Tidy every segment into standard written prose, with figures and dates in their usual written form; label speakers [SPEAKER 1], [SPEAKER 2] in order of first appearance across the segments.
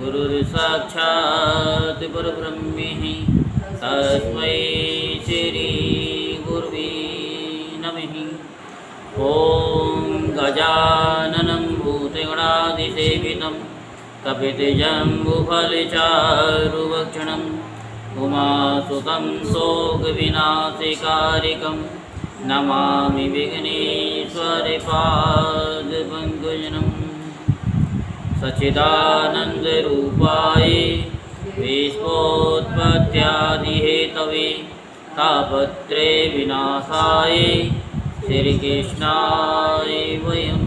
[SPEAKER 1] गुरुर्साक्षात् परब्रह्म तस्मै श्री गुरुवे नमः। ॐ गजाननं भूतगणादिसेवितं कपितजम्बुफलचारुभक्षणम् उमासुतं शोकविनाशकारिकं नमामि विघ्नेश्वरपादपङ्कजम्। सच्चिदानन्दरूपाय विश्वोत्पत्त्यादिहेतवे तापत्रे विनाशाय श्रीकृष्णाय वयं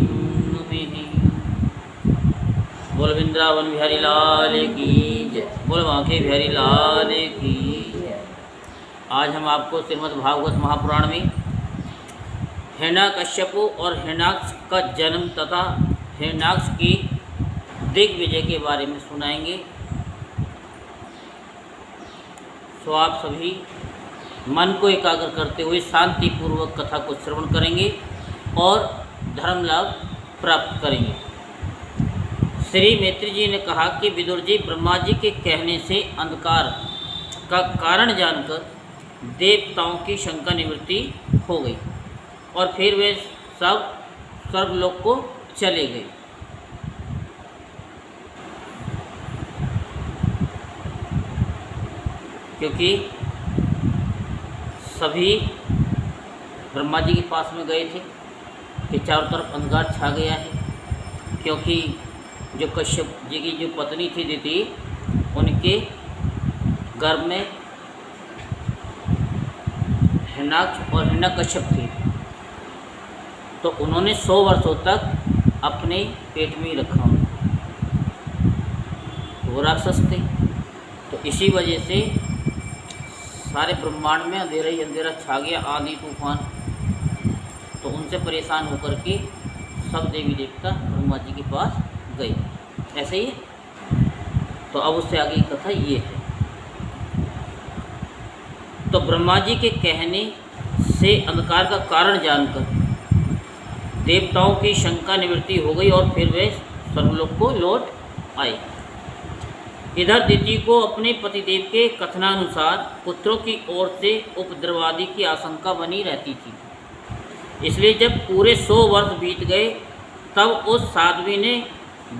[SPEAKER 1] नमः। बोल वृंदावन बिहारी लाल की जय, बोल बांके बिहारी लाल की जय। आज हम आपको श्रीमद् भागवत महापुराण में हिरण्यकश्यपु और हिरण्याक्ष का जन्म तथा हिरण्याक्ष की दिग्विजय के बारे में सुनाएंगे। सो आप सभी मन को एकाग्र करते हुए शांतिपूर्वक कथा को श्रवण करेंगे और धर्म लाभ प्राप्त करेंगे। श्री मैत्री जी ने कहा कि विदुर जी ब्रह्मा जी के कहने से अंधकार का कारण जानकर देवताओं की शंका निवृत्ति हो गई और फिर वे सब स्वर्गलोक को चले गए। क्योंकि सभी ब्रह्मा जी के पास में गए थे कि चारों तरफ अंधकार छा गया है। क्योंकि जो कश्यप जी की जो पत्नी थी दिति, उनके गर्भ में हिरण्याक्ष और हिरण्यकश्यप थे, तो उन्होंने 100 वर्षों तक अपने पेट में ही रखा। वो राक्षस थे, तो इसी वजह से सारे ब्रह्मांड में अंधेरा ही अंधेरा छा गया, आंधी तूफान। तो उनसे परेशान होकर के सब देवी देवता ब्रह्मा जी के पास गए। ऐसे ही। तो अब उससे आगे की कथा ये है। तो ब्रह्मा जी के कहने से अंधकार का कारण जानकर देवताओं की शंका निवृत्ति हो गई और फिर वे स्वर्गलोक को लौट आए। इधर दिति को अपने पतिदेव के कथनानुसार पुत्रों की ओर से उपद्रवादि की आशंका बनी रहती थी। इसलिए जब पूरे 100 वर्ष बीत गए तब उस साध्वी ने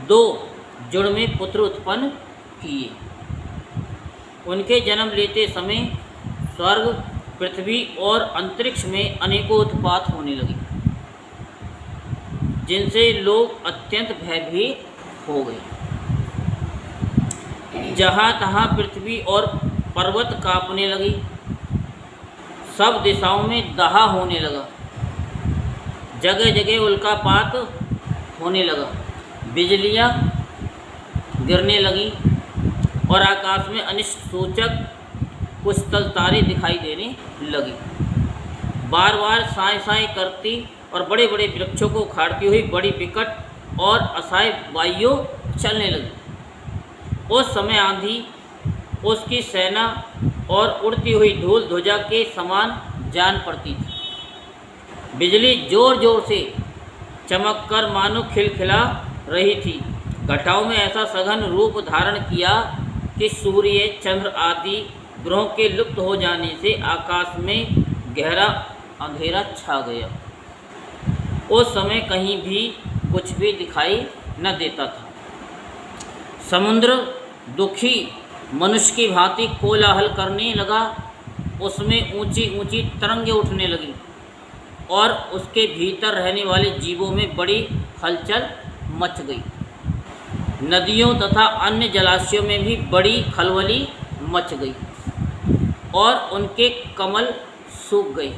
[SPEAKER 1] 2 जुड़वे पुत्र उत्पन्न किए। उनके जन्म लेते समय स्वर्ग, पृथ्वी और अंतरिक्ष में अनेकों उत्पात होने लगे, जिनसे लोग अत्यंत भयभीत हो गए। जहाँ तहाँ पृथ्वी और पर्वत कांपने लगी, सब दिशाओं में दहा होने लगा, जगह जगह उल्कापात होने लगा, बिजलियाँ गिरने लगी और आकाश में अनिष्ट सूचक कुछ तल तारे दिखाई देने लगी। बार बार साए साए करती और बड़े बड़े वृक्षों को उखाड़ती हुई बड़ी विकट और असहाय वायु चलने लगी। उस समय आंधी उसकी सेना और उड़ती हुई धूल ध्वजा के समान जान पड़ती थी। बिजली जोर जोर से चमककर मानो खिलखिला रही थी। घटाओं में ऐसा सघन रूप धारण किया कि सूर्य, चंद्र आदि ग्रहों के लुप्त हो जाने से आकाश में गहरा अंधेरा छा गया। उस समय कहीं भी कुछ भी दिखाई न देता था। समुद्र दुखी मनुष्य की भांति कोलाहल करने लगा। उसमें ऊंची ऊंची तरंगें उठने लगी और उसके भीतर रहने वाले जीवों में बड़ी हलचल मच गई। नदियों तथा अन्य जलाशयों में भी बड़ी खलबली मच गई और उनके कमल सूख गए।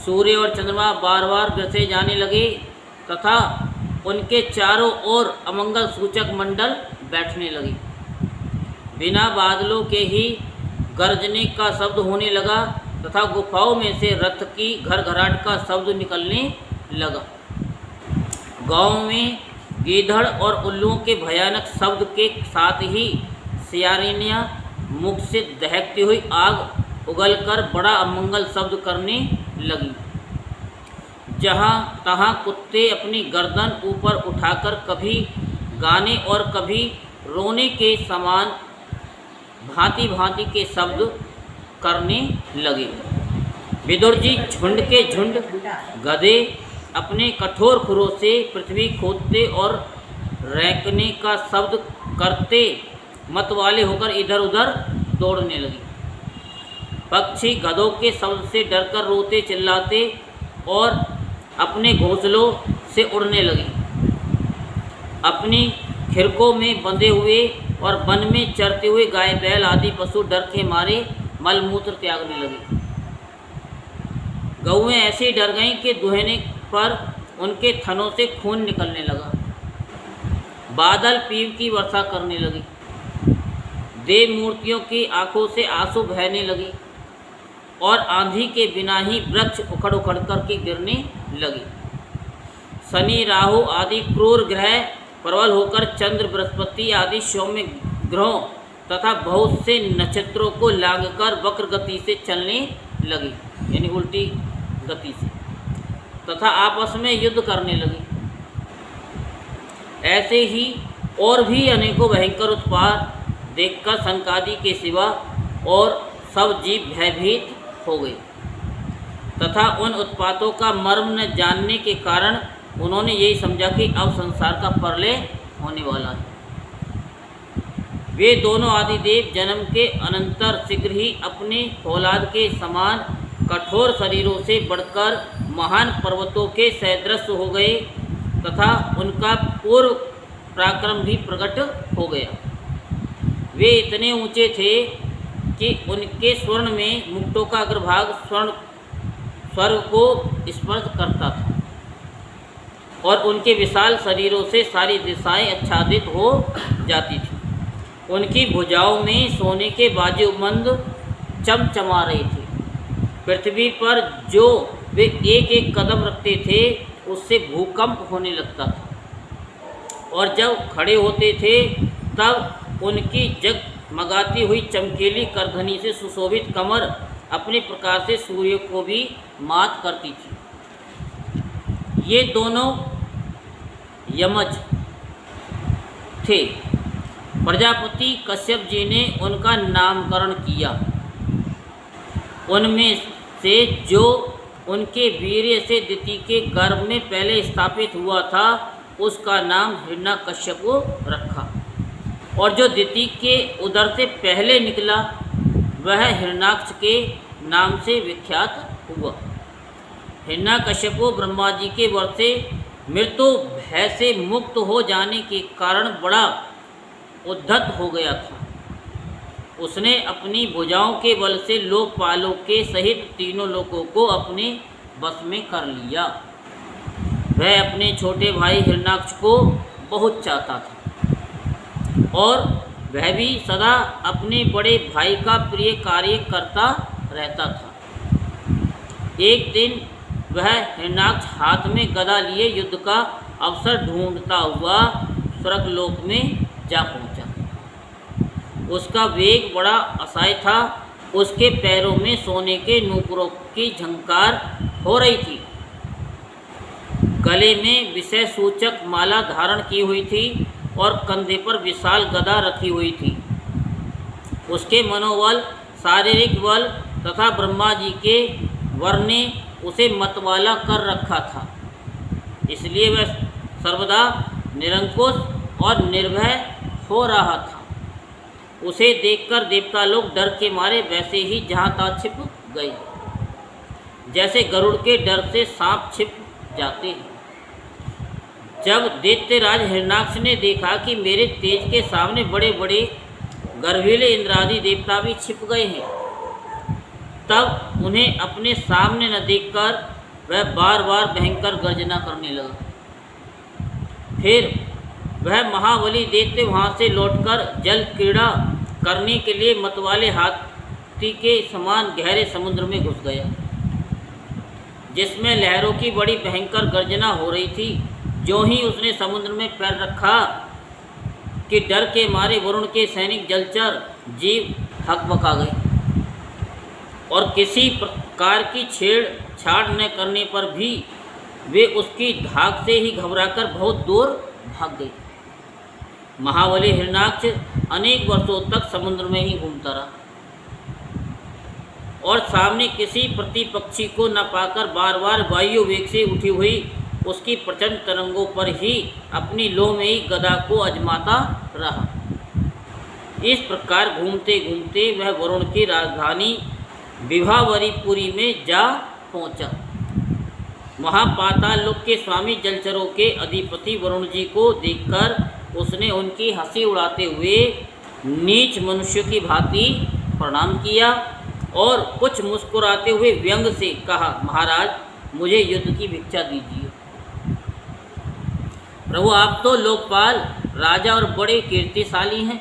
[SPEAKER 1] सूर्य और चंद्रमा बार बार ग्रसे जाने लगे तथा उनके चारों ओर अमंगल सूचक मंडल बैठने लगे। बिना बादलों के ही गरजने का शब्द होने लगा तथा गुफाओं में से रथ की घरघराहट का शब्द निकलने लगा। गाँव में गीदड़ और उल्लुओं के भयानक शब्द के साथ ही सियारिनियाँ मुख से दहकती हुई आग उगलकर बड़ा अमंगल शब्द करने लगी। जहाँ तहाँ कुत्ते अपनी गर्दन ऊपर उठाकर कभी गाने और कभी रोने के समान भांति भांति के शब्द करने लगे। विदुर जी झुंड के झुंड गधे अपने कठोर खुरों से पृथ्वी खोदते और रैंकने का शब्द करते मतवाले होकर इधर उधर दौड़ने लगे। पक्षी गधों के शब्द से डरकर रोते चिल्लाते और अपने घोंसलों से उड़ने लगे। अपनी खिरकों में बंधे हुए और वन में चरते हुए गाय बैल आदि पशु डर के मारे मलमूत्र त्यागने लगे। गौएं ऐसे डर गईं कि दुहने पर उनके थनों से खून निकलने लगा। बादल पीव की वर्षा करने लगे। देव मूर्तियों की आंखों से आंसू बहने लगे और आंधी के बिना ही वृक्ष उखड़ उखड़ कर के गिरने लगे। शनि राहु आदि क्रूर ग्रह प्रबल होकर चंद्र बृहस्पति आदि सौम्य ग्रहों तथा बहुत से नक्षत्रों को लांघकर वक्र गति से चलने लगे, यानी उल्टी गति से, तथा आपस में युद्ध करने लगे। ऐसे ही और भी अनेकों भयंकर उत्पात देखकर सनकादि के सिवा और सब जीव भयभीत हो गए तथा उन उत्पातों का मर्म न जानने के कारण उन्होंने यही समझा कि अब संसार का प्रलय होने वाला है। वे दोनों आदिदेव जन्म के अनंतर शीघ्र ही अपने फौलाद के समान कठोर शरीरों से बढ़कर महान पर्वतों के सदृश हो गए तथा उनका पूर्व पराक्रम भी प्रकट हो गया। वे इतने ऊंचे थे कि उनके स्वर्ण में मुकुटों का अग्रभाग स्वर्ग को स्पर्श करता था और उनके विशाल शरीरों से सारी दिशाएं आच्छादित हो जाती थी। उनकी भुजाओं में सोने के बाजूबंद चमचमा रहे थे। पृथ्वी पर जो वे एक एक कदम रखते थे उससे भूकंप होने लगता था और जब खड़े होते थे तब उनकी जगमगाती हुई चमकीली करधनी से सुशोभित कमर अपने प्रकार से सूर्य को भी मात करती थी। ये दोनों यमज थे। प्रजापति कश्यप जी ने उनका नामकरण किया। उनमें से जो उनके वीर्य से दिति के गर्भ में पहले स्थापित हुआ था उसका नाम हिरण्यकश्यप रखा और जो दिति के उदर से पहले निकला वह हिरण्याक्ष के नाम से विख्यात हुआ। हिरण्यकश्यप ब्रह्मा जी के वर से मृत्यु भय से मुक्त हो जाने के कारण बड़ा उद्धत हो गया था। उसने अपनी भुजाओं के बल से लोकपालों के सहित तीनों लोगों को अपने बस में कर लिया। वह अपने छोटे भाई हिरण्याक्ष को बहुत चाहता था और वह भी सदा अपने बड़े भाई का प्रिय कार्य करता रहता था। एक दिन वह हिरण्याक्ष हाथ में गदा लिए युद्ध का अवसर ढूंढता हुआ स्वर्गलोक में जा पहुंचा। उसका वेग बड़ा असह्य था। उसके पैरों में सोने के नूपुरों की झंकार हो रही थी। गले में विषय सूचक माला धारण की हुई थी और कंधे पर विशाल गदा रखी हुई थी। उसके मनोबल, शारीरिक बल तथा ब्रह्मा जी के वर ने उसे मतवाला कर रखा था, इसलिए वह सर्वदा निरंकुश और निर्भय हो रहा था। उसे देखकर देवता लोग डर के मारे वैसे ही जहाँ तहाँ छिप गए, जैसे गरुड़ के डर से सांप छिप जाते हैं। जब दैत्यराज हिरण्याक्ष ने देखा कि मेरे तेज के सामने बड़े बड़े गर्वीले इंद्रादि देवता भी छिप गए हैं, तब उन्हें अपने सामने न देखकर वह बार बार भयंकर गर्जना करने लगा। फिर वह महाबली दैत्य वहाँ से लौटकर जल क्रीड़ा करने के लिए मतवाले हाथी के समान गहरे समुद्र में घुस गया, जिसमें लहरों की बड़ी भयंकर गर्जना हो रही थी। जो ही उसने समुद्र में पैर रखा कि डर के मारे वरुण के सैनिक जलचर जीव हकबका गए और किसी प्रकार की छेड़छाड़ न करने पर भी वे उसकी धाक से ही घबराकर बहुत दूर भाग गए। महाबली हिरणाक्ष अनेक वर्षों तक समुद्र में ही घूमता रहा और सामने किसी प्रतिपक्षी को न पाकर बार बार वायु वेग से उठी हुई उसकी प्रचंड तरंगों पर ही अपनी लोहमयी गदा को आजमाता रहा। इस प्रकार घूमते घूमते वह वरुण की राजधानी विभावरीपुरी में जा पहुंचा। वहाँ पाताल लोक के स्वामी जलचरों के अधिपति वरुण जी को देखकर उसने उनकी हंसी उड़ाते हुए नीच मनुष्य की भांति प्रणाम किया और कुछ मुस्कुराते हुए व्यंग से कहा, महाराज मुझे युद्ध की भिक्षा दीजिए। प्रभु आप तो लोकपाल राजा और बड़े कीर्तिशाली हैं।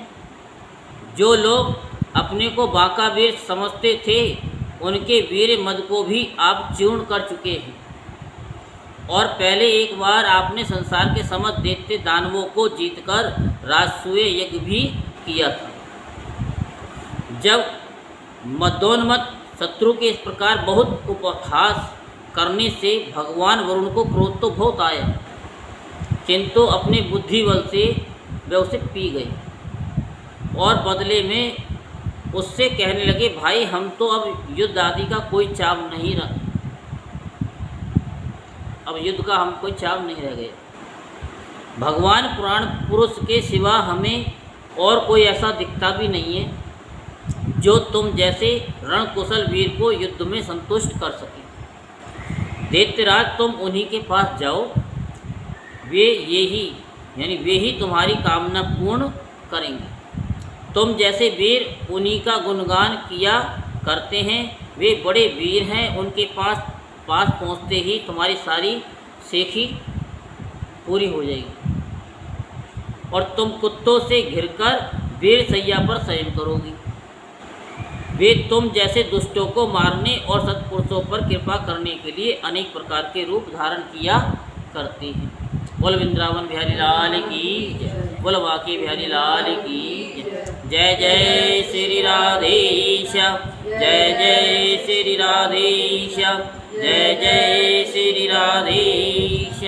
[SPEAKER 1] जो लोग अपने को बाकावीर समझते थे उनके वीर मद को भी आप चूर्ण कर चुके हैं और पहले एक बार आपने संसार के समस्त दैत्य दानवों को जीतकर राजसूय यज्ञ भी किया था। जब मदोन्मत्त शत्रु के इस प्रकार बहुत उपहास करने से भगवान वरुण को क्रोध तो बहुत आया, किंतु अपने बुद्धि बल से वे उसे पी गए और बदले में उससे कहने लगे, भाई हम तो अब युद्ध आदि का कोई चाव नहीं रहा, अब युद्ध का हम कोई चाव नहीं रह गया। भगवान पुराण पुरुष के सिवा हमें और कोई ऐसा दिखता भी नहीं है जो तुम जैसे रणकुशल वीर को युद्ध में संतुष्ट कर सके। दैत्यराज तुम उन्हीं के पास जाओ, वे ही तुम्हारी कामना पूर्ण करेंगे। तुम जैसे वीर उन्हीं का गुणगान किया करते हैं, वे बड़े वीर हैं, उनके पास पहुँचते ही तुम्हारी सारी सेखी पूरी हो जाएगी और तुम कुत्तों से घिरकर वीर सैया पर शयन करोगी। वे तुम जैसे दुष्टों को मारने और सत्पुरुषों पर कृपा करने के लिए अनेक प्रकार के रूप धारण किया करते हैं। बोल वृंदावन बिहारी लाल की जय, बोल बाकी बिहारी लाल की जय। जय श्री राधेश, जय जय श्री राधेश, जय जय श्री राधेश।